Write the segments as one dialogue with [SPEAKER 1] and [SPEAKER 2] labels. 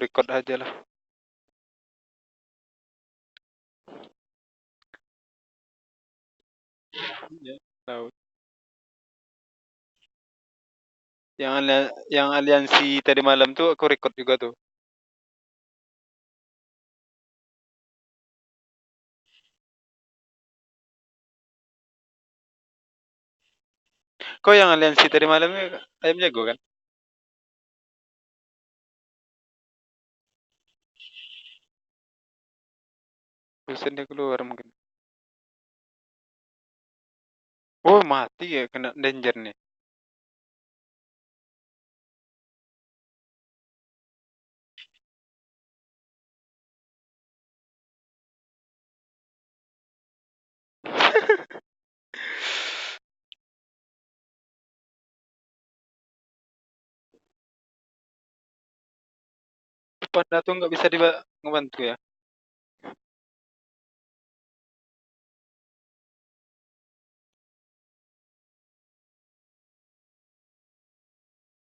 [SPEAKER 1] record aja lah. Iya, tahu. Yang aliansi tadi malam tuh aku record juga tuh. Kau yang aliansi tadi malamnya ayam jago kan? Bosan dia keluar mungkin. Oh mati ya kena danger nih. Panda tuh nggak bisa ngebantu ya.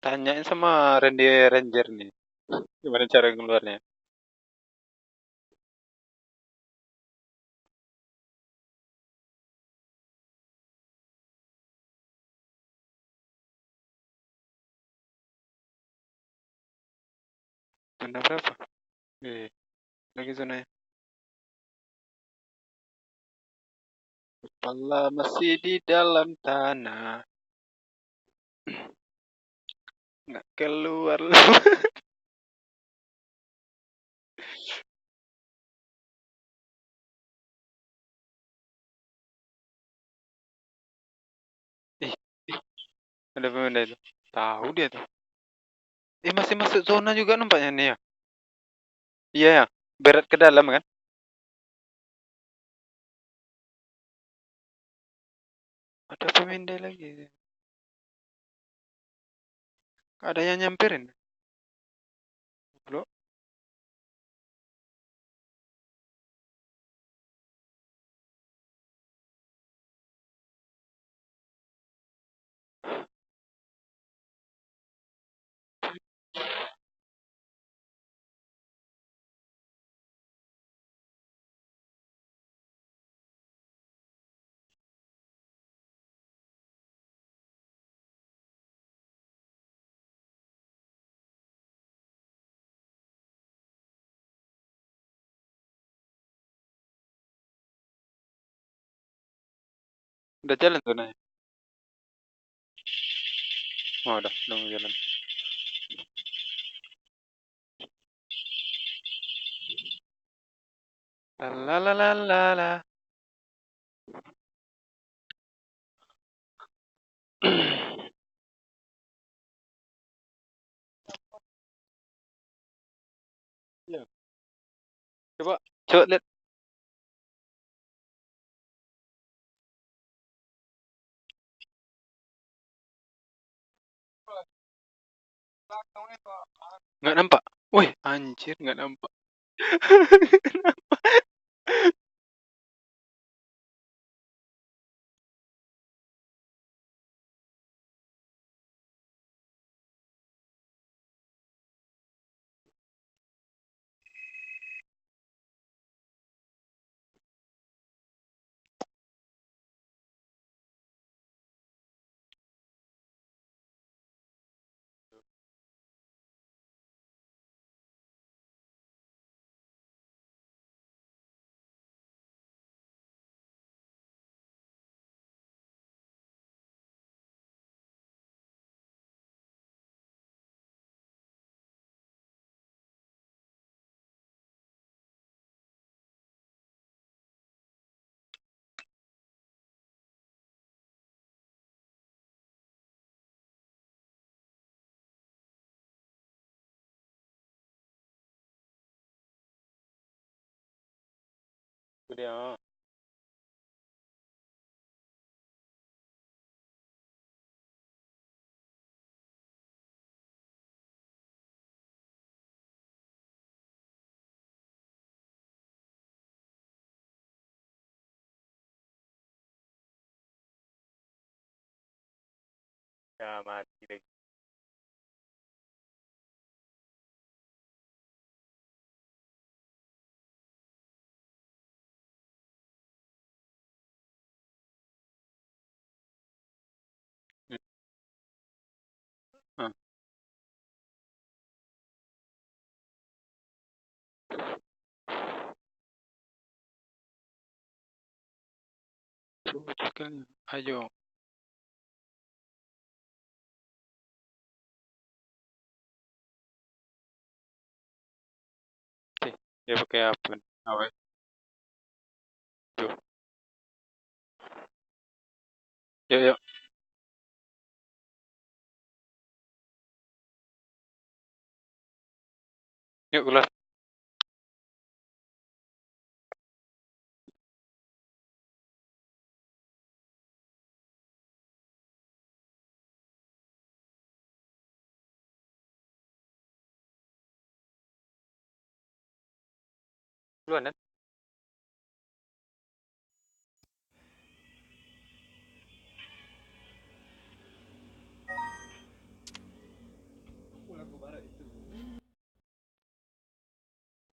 [SPEAKER 1] Tanyain sama Randy Ranger nih. Gimana cara keluarnya? Zona berapa? Eh, lagi zona ya. Kepala masih di dalam tanah. Nggak keluar. Ih, ih, ada pemain itu. Tahu dia tuh. Masih masuk zona juga nampaknya nih ya. Iya ya. Berat ke dalam kan? Ada pemain lagi. Ada yang nyamperin. Bro, udah jalan zonanya. Oh, udah mau jalan. La la la la la. Iya. Coba, coba lihat. Nggak nampak. Wih, anjir nggak nampak. Itu dia. Ya mati lagi. Wujudkan. Ayo. Dia pakai apa? Awe. Yuk, yuk, yuk. Yuk, keluar. Duluan, ya.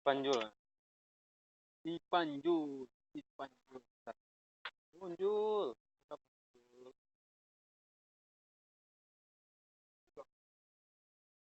[SPEAKER 1] Panjul. Dipanjul. Dipanjul. Munjul.